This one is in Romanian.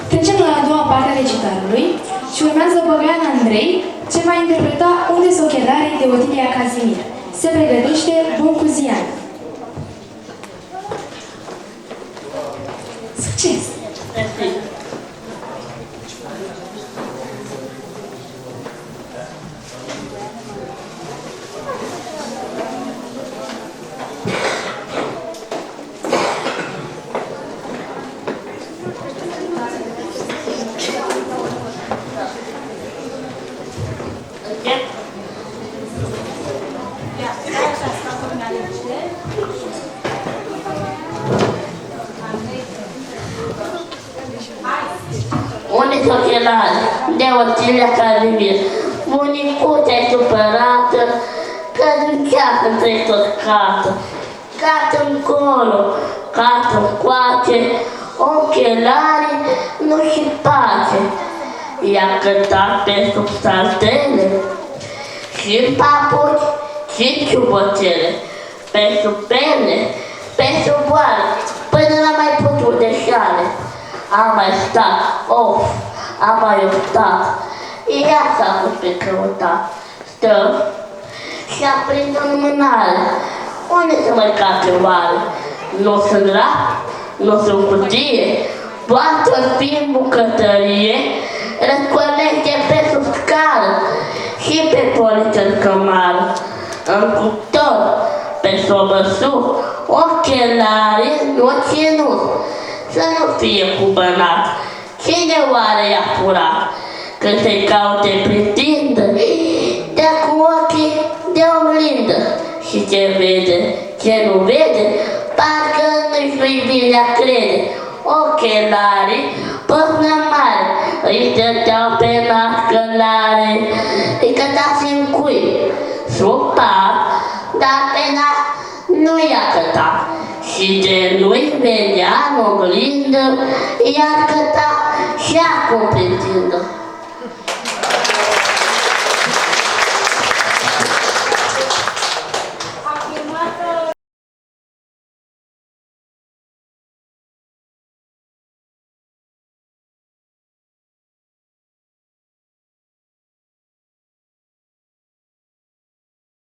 Trecem la a doua parte a recitalului și urmează Băgan Andrei, ce va interpreta Unde-s ochelarii de Otilia Casimir. Se pregătește Buncuzian. Succes! Unde-s ochelari de Otilia Casimir? Bunicuța-i supărată că duceacă între tot casă. Casă încolo, casă încoace, ochelarii nu-și pace. I-a cătat pe sub saltele și papuci și ciuboțele, pe sub pene, pe sub boare, până n-a mai putut de șale. Am mai stat, am mai optat, ea s-a pus pe căutat. Stă și-a prins o lumânare. Unde să mai cape oare? Nu sunt rap, nu sunt cutie, poate fi în bucătărie, răscolește pe sub scară și pe poliță în cămară. În cuptor, pe sobă sus, ochelarii nu ținut, să nu fie cubănat. Cine oare i-a furat? Când se-i caute pretindă, dă cu ochii de oglindă. Și ce vede, ce nu vede, parcă nu-i vine a crede. Ochelarii, până mare, îi stăteau pe nas călare, îi cătase în cui, sub pat, dar pe nas nu i-a cătat. Și de nu-i venea în oglindă, i-a cătat și acum pretindă.